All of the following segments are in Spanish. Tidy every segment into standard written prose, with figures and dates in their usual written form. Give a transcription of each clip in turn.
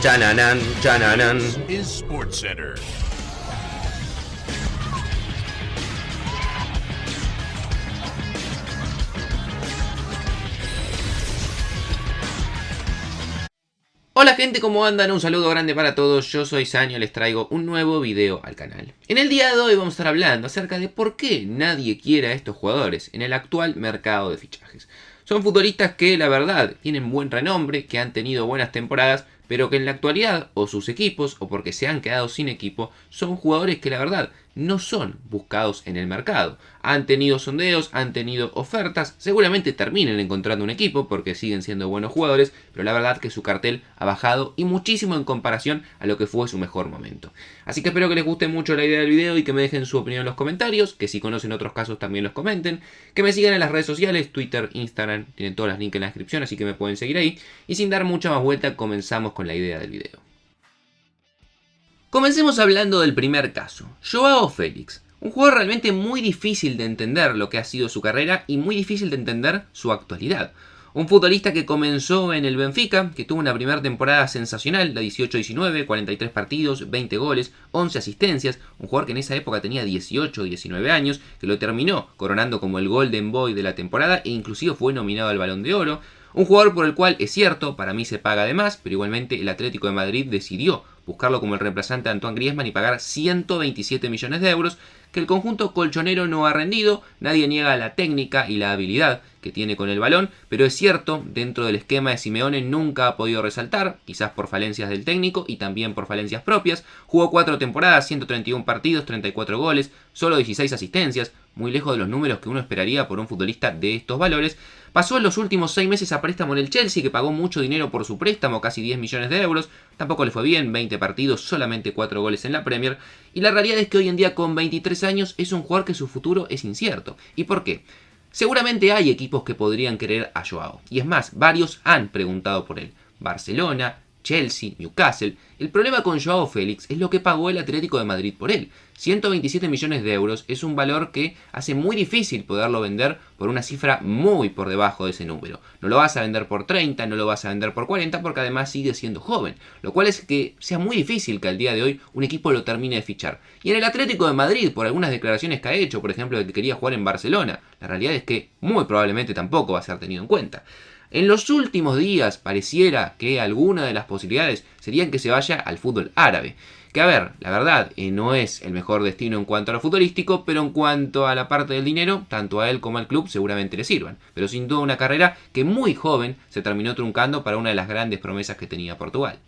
Chananan, chananan. Is SportsCenter. Hola gente, ¿cómo andan? Un saludo grande para todos, yo soy Sanio, les traigo un nuevo video al canal. En el día de hoy vamos a estar hablando acerca de por qué nadie quiere a estos jugadores en el actual mercado de fichajes. Son futbolistas que la verdad tienen buen renombre, que han tenido buenas temporadas, pero que en la actualidad o sus equipos o porque se han quedado sin equipo son jugadores que la verdad no son buscados en el mercado. Han tenido sondeos, han tenido ofertas, seguramente terminen encontrando un equipo porque siguen siendo buenos jugadores, pero la verdad que su cartel ha bajado y muchísimo en comparación a lo que fue su mejor momento. Así que espero que les guste mucho la idea del video y que me dejen su opinión en los comentarios, que si conocen otros casos también los comenten, que me sigan en las redes sociales, Twitter, Instagram, tienen todos los links en la descripción, así que me pueden seguir ahí. Y sin dar mucha más vuelta, comenzamos con la idea del video. Comencemos hablando del primer caso, Joao Félix. Un jugador realmente muy difícil de entender lo que ha sido su carrera y muy difícil de entender su actualidad. Un futbolista que comenzó en el Benfica, que tuvo una primera temporada sensacional, la 18-19, 43 partidos, 20 goles, 11 asistencias. Un jugador que en esa época tenía 18 o 19 años, que lo terminó coronando como el Golden Boy de la temporada e inclusive fue nominado al Balón de Oro. Un jugador por el cual, es cierto, para mí se paga de más, pero igualmente el Atlético de Madrid decidió buscarlo como el reemplazante de Antoine Griezmann y pagar 127 millones de euros, que el conjunto colchonero no ha rendido. Nadie niega la técnica y la habilidad que tiene con el balón, pero es cierto, dentro del esquema de Simeone nunca ha podido resaltar, quizás por falencias del técnico y también por falencias propias. Jugó 4 temporadas, 131 partidos, 34 goles, solo 16 asistencias, muy lejos de los números que uno esperaría por un futbolista de estos valores. Pasó en los últimos 6 meses a préstamo en el Chelsea, que pagó mucho dinero por su préstamo, casi 10 millones de euros. Tampoco le fue bien, 20 partidos, solamente 4 goles en la Premier. Y la realidad es que hoy en día con 23 años es un jugador que su futuro es incierto. ¿Y por qué? Seguramente hay equipos que podrían querer a Joao. Y es más, varios han preguntado por él. Barcelona, Chelsea, Newcastle. El problema con Joao Félix es lo que pagó el Atlético de Madrid por él. 127 millones de euros es un valor que hace muy difícil poderlo vender por una cifra muy por debajo de ese número. No lo vas a vender por 30, no lo vas a vender por 40 porque además sigue siendo joven. Lo cual es que sea muy difícil que al día de hoy un equipo lo termine de fichar. Y en el Atlético de Madrid, por algunas declaraciones que ha hecho, por ejemplo de que quería jugar en Barcelona, la realidad es que muy probablemente tampoco va a ser tenido en cuenta. En los últimos días pareciera que alguna de las posibilidades serían que se vaya al fútbol árabe. Que a ver, la verdad, no es el mejor destino en cuanto a lo futbolístico, pero en cuanto a la parte del dinero, tanto a él como al club seguramente le sirvan. Pero sin duda una carrera que muy joven se terminó truncando para una de las grandes promesas que tenía Portugal.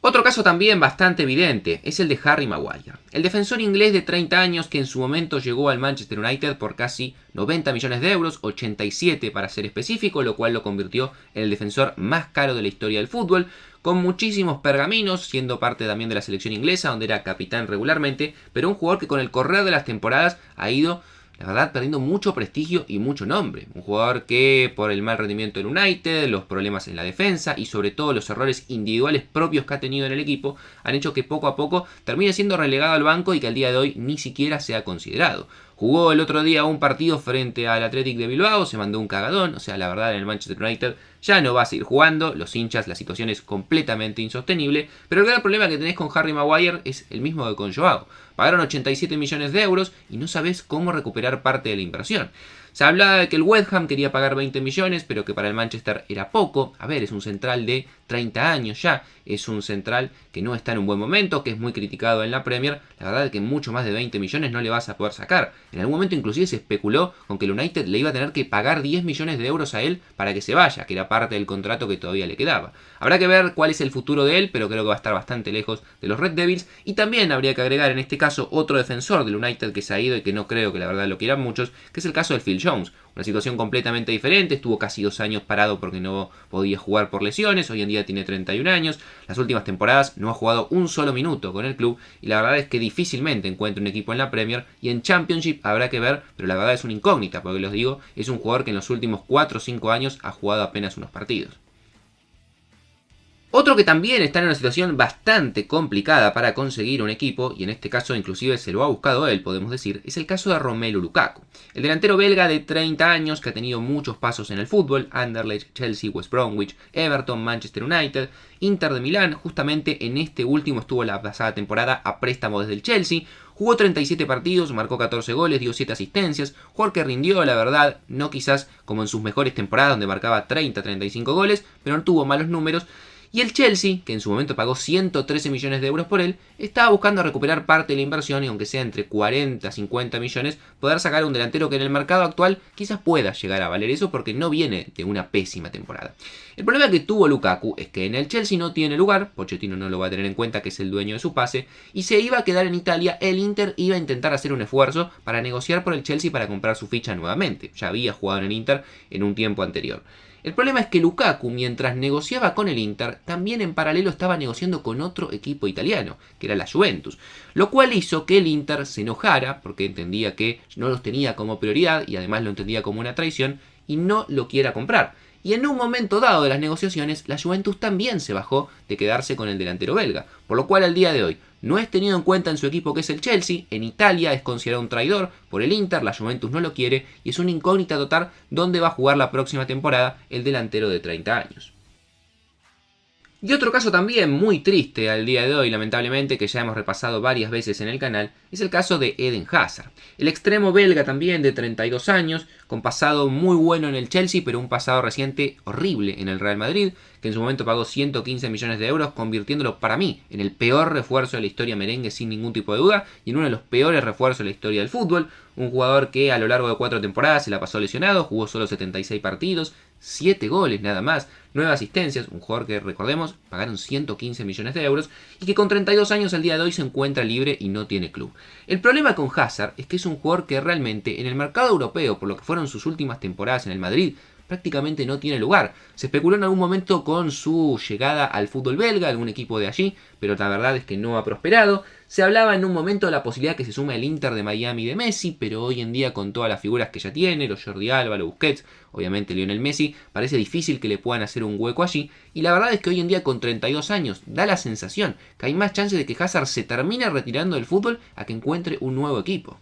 Otro caso también bastante evidente es el de Harry Maguire, el defensor inglés de 30 años que en su momento llegó al Manchester United por casi 90 millones de euros, 87 para ser específico, lo cual lo convirtió en el defensor más caro de la historia del fútbol, con muchísimos pergaminos, siendo parte también de la selección inglesa, donde era capitán regularmente, pero un jugador que con el correr de las temporadas ha ido, la verdad, perdiendo mucho prestigio y mucho nombre. Un jugador que por el mal rendimiento del United, los problemas en la defensa y sobre todo los errores individuales propios que ha tenido en el equipo han hecho que poco a poco termine siendo relegado al banco y que al día de hoy ni siquiera sea considerado. Jugó el otro día un partido frente al Athletic de Bilbao, se mandó un cagadón, o sea, la verdad en el Manchester United ya no va a seguir jugando, los hinchas, la situación es completamente insostenible, pero el gran problema que tenés con Harry Maguire es el mismo que con Joao. Pagaron 87 millones de euros y no sabés cómo recuperar parte de la inversión. Se hablaba de que el West Ham quería pagar 20 millones, pero que para el Manchester era poco. A ver, es un central de 30 años ya, es un central que no está en un buen momento, que es muy criticado en la Premier. La verdad es que mucho más de 20 millones no le vas a poder sacar. En algún momento inclusive se especuló con que el United le iba a tener que pagar 10 millones de euros a él para que se vaya, que era parte del contrato que todavía le quedaba. Habrá que ver cuál es el futuro de él, pero creo que va a estar bastante lejos de los Red Devils. Y también habría que agregar en este caso otro defensor del United que se ha ido y que no creo que la verdad lo quieran muchos, que es el caso de Phil Jones. Una situación completamente diferente, estuvo casi 2 años parado porque no podía jugar por lesiones, hoy en día tiene 31 años, las últimas temporadas no ha jugado un solo minuto con el club y la verdad es que difícilmente encuentra un equipo en la Premier y en Championship habrá que ver, pero la verdad es una incógnita porque les digo, es un jugador que en los últimos 4 o 5 años ha jugado apenas unos partidos. Otro que también está en una situación bastante complicada para conseguir un equipo, y en este caso inclusive se lo ha buscado él, podemos decir, es el caso de Romelu Lukaku. El delantero belga de 30 años que ha tenido muchos pasos en el fútbol, Anderlecht, Chelsea, West Bromwich, Everton, Manchester United, Inter de Milán, justamente en este último estuvo la pasada temporada a préstamo desde el Chelsea, jugó 37 partidos, marcó 14 goles, dio 7 asistencias, jugador que rindió, la verdad, no quizás como en sus mejores temporadas donde marcaba 30-35 goles, pero no tuvo malos números. Y el Chelsea, que en su momento pagó 113 millones de euros por él, estaba buscando recuperar parte de la inversión y aunque sea entre 40 y 50 millones, poder sacar un delantero que en el mercado actual quizás pueda llegar a valer eso porque no viene de una pésima temporada. El problema que tuvo Lukaku es que en el Chelsea no tiene lugar, Pochettino no lo va a tener en cuenta que es el dueño de su pase, y se iba a quedar en Italia, el Inter iba a intentar hacer un esfuerzo para negociar por el Chelsea para comprar su ficha nuevamente, ya había jugado en el Inter en un tiempo anterior. El problema es que Lukaku, mientras negociaba con el Inter, también en paralelo estaba negociando con otro equipo italiano, que era la Juventus, lo cual hizo que el Inter se enojara, porque entendía que no los tenía como prioridad y además lo entendía como una traición, y no lo quiera comprar. Y en un momento dado de las negociaciones, la Juventus también se bajó de quedarse con el delantero belga, por lo cual al día de hoy no es tenido en cuenta en su equipo que es el Chelsea, en Italia es considerado un traidor por el Inter, la Juventus no lo quiere y es una incógnita total dónde va a jugar la próxima temporada el delantero de 30 años. Y otro caso también muy triste al día de hoy, lamentablemente, que ya hemos repasado varias veces en el canal, es el caso de Eden Hazard. El extremo belga también de 32 años, con pasado muy bueno en el Chelsea, pero un pasado reciente horrible en el Real Madrid, que en su momento pagó 115 millones de euros, convirtiéndolo para mí en el peor refuerzo de la historia merengue sin ningún tipo de duda, y en uno de los peores refuerzos de la historia del fútbol. Un jugador que a lo largo de 4 temporadas se la pasó lesionado, jugó solo 76 partidos, 7 goles nada más, 9 asistencias, un jugador que recordemos pagaron 115 millones de euros y que con 32 años al día de hoy se encuentra libre y no tiene club. El problema con Hazard es que es un jugador que realmente en el mercado europeo, por lo que fueron sus últimas temporadas en el Madrid, prácticamente no tiene lugar. Se especuló en algún momento con su llegada al fútbol belga, algún equipo de allí, pero la verdad es que no ha prosperado. Se hablaba en un momento de la posibilidad que se sume el Inter de Miami de Messi, pero hoy en día con todas las figuras que ya tiene, los Jordi Alba, los Busquets, obviamente Lionel Messi, parece difícil que le puedan hacer un hueco allí, y la verdad es que hoy en día con 32 años da la sensación que hay más chances de que Hazard se termine retirando del fútbol a que encuentre un nuevo equipo.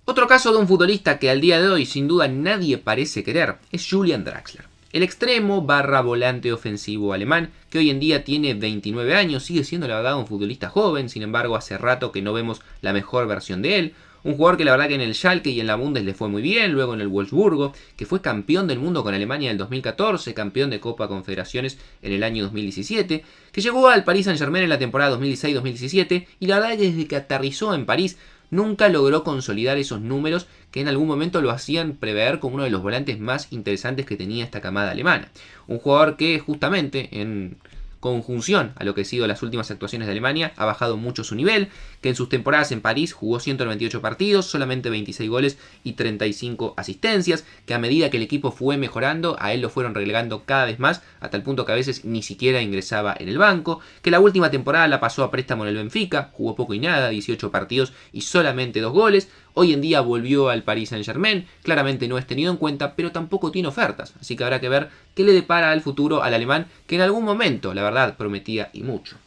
Otro caso de un futbolista que al día de hoy sin duda nadie parece querer es Julian Draxler. El extremo barra volante ofensivo alemán que hoy en día tiene 29 años, sigue siendo la verdad un futbolista joven, sin embargo hace rato que no vemos la mejor versión de él. Un jugador que la verdad que en el Schalke y en la Bundes le fue muy bien, luego en el Wolfsburgo, que fue campeón del mundo con Alemania en el 2014, campeón de Copa Confederaciones en el año 2017, que llegó al Paris Saint-Germain en la temporada 2016-2017 y la verdad que desde que aterrizó en París nunca logró consolidar esos números que en algún momento lo hacían prever como uno de los volantes más interesantes que tenía esta camada alemana. Un jugador que justamente en conjunción a lo que han sido las últimas actuaciones de Alemania, ha bajado mucho su nivel, que en sus temporadas en París jugó 198 partidos, solamente 26 goles y 35 asistencias, que a medida que el equipo fue mejorando, a él lo fueron relegando cada vez más, hasta el punto que a veces ni siquiera ingresaba en el banco, que la última temporada la pasó a préstamo en el Benfica, jugó poco y nada, 18 partidos y solamente 2 goles, hoy en día volvió al Paris Saint-Germain, claramente no es tenido en cuenta, pero tampoco tiene ofertas, así que habrá que ver qué le depara al futuro al alemán, que en algún momento, la verdad, prometía y mucho.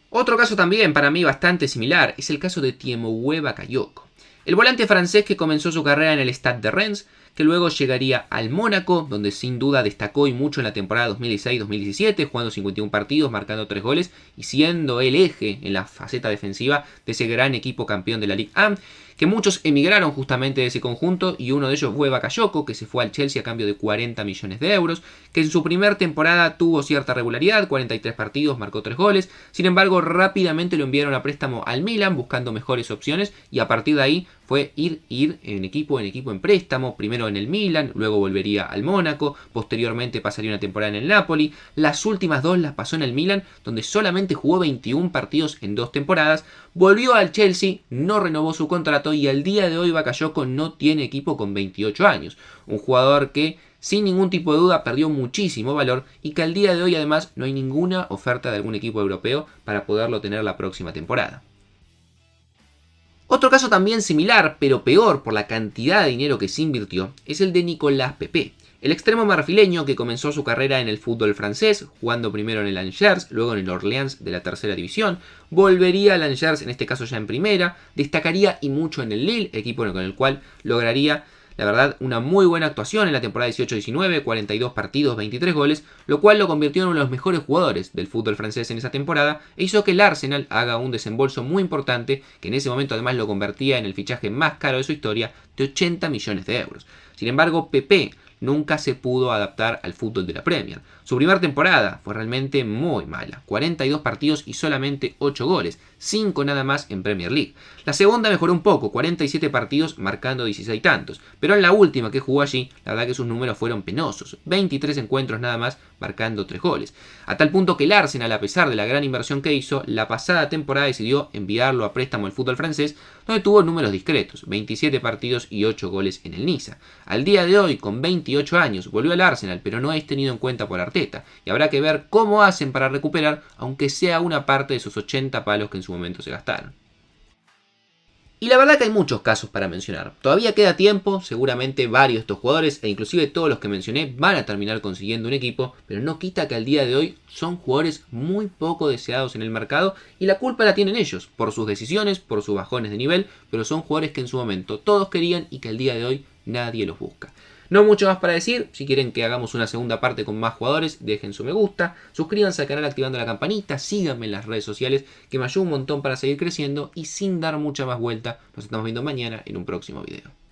Otro caso también para mí bastante similar es el caso de Thiemoué Bakayoko, el volante francés que comenzó su carrera en el Stade de Reims, que luego llegaría al Mónaco, donde sin duda destacó y mucho en la temporada 2016-2017, jugando 51 partidos, marcando 3 goles y siendo el eje en la faceta defensiva de ese gran equipo campeón de la Ligue 1, que muchos emigraron justamente de ese conjunto y uno de ellos fue Bakayoko, que se fue al Chelsea a cambio de 40 millones de euros, que en su primera temporada tuvo cierta regularidad, 43 partidos, marcó 3 goles, sin embargo rápidamente lo enviaron a préstamo al Milan buscando mejores opciones y a partir de ahí fue ir en equipo en préstamo, primero en el Milan, luego volvería al Mónaco, posteriormente pasaría una temporada en el Napoli, las últimas 2 las pasó en el Milan, donde solamente jugó 21 partidos en 2 temporadas, volvió al Chelsea, no renovó su contrato y al día de hoy Bakayoko no tiene equipo con 28 años, un jugador que sin ningún tipo de duda perdió muchísimo valor y que al día de hoy además no hay ninguna oferta de algún equipo europeo para poderlo tener la próxima temporada. Otro caso también similar, pero peor por la cantidad de dinero que se invirtió, es el de Nicolas Pepe, El extremo marfileño, que comenzó su carrera en el fútbol francés, jugando primero en el Angers, luego en el Orléans de la tercera división, volvería al Angers, en este caso ya en primera, destacaría y mucho en el Lille, equipo con el cual lograría, la verdad, una muy buena actuación en la temporada 18-19, 42 partidos, 23 goles, lo cual lo convirtió en uno de los mejores jugadores del fútbol francés en esa temporada e hizo que el Arsenal haga un desembolso muy importante, que en ese momento además lo convertía en el fichaje más caro de su historia, de 80 millones de euros. Sin embargo, Pepe nunca se pudo adaptar al fútbol de la Premier. Su primera temporada fue realmente muy mala, 42 partidos y solamente 8 goles, 5 nada más en Premier League. La segunda mejoró un poco, 47 partidos marcando 16 tantos, pero en la última que jugó allí, la verdad que sus números fueron penosos, 23 encuentros nada más marcando 3 goles. A tal punto que el Arsenal, a pesar de la gran inversión que hizo, la pasada temporada decidió enviarlo a préstamo al fútbol francés, donde tuvo números discretos, 27 partidos y 8 goles en el Niza. Al día de hoy, con 28 años, volvió al Arsenal, pero no es tenido en cuenta por Arteta, y habrá que ver cómo hacen para recuperar, aunque sea una parte de esos 80 palos que en su momento se gastaron. Y la verdad que hay muchos casos para mencionar. Todavía queda tiempo, seguramente varios de estos jugadores e inclusive todos los que mencioné van a terminar consiguiendo un equipo, pero no quita que al día de hoy son jugadores muy poco deseados en el mercado y la culpa la tienen ellos, por sus decisiones, por sus bajones de nivel, pero son jugadores que en su momento todos querían y que al día de hoy nadie los busca. No mucho más para decir, si quieren que hagamos una segunda parte con más jugadores, dejen su me gusta, suscríbanse al canal activando la campanita, síganme en las redes sociales, que me ayuda un montón para seguir creciendo y sin dar mucha más vuelta, nos estamos viendo mañana en un próximo video.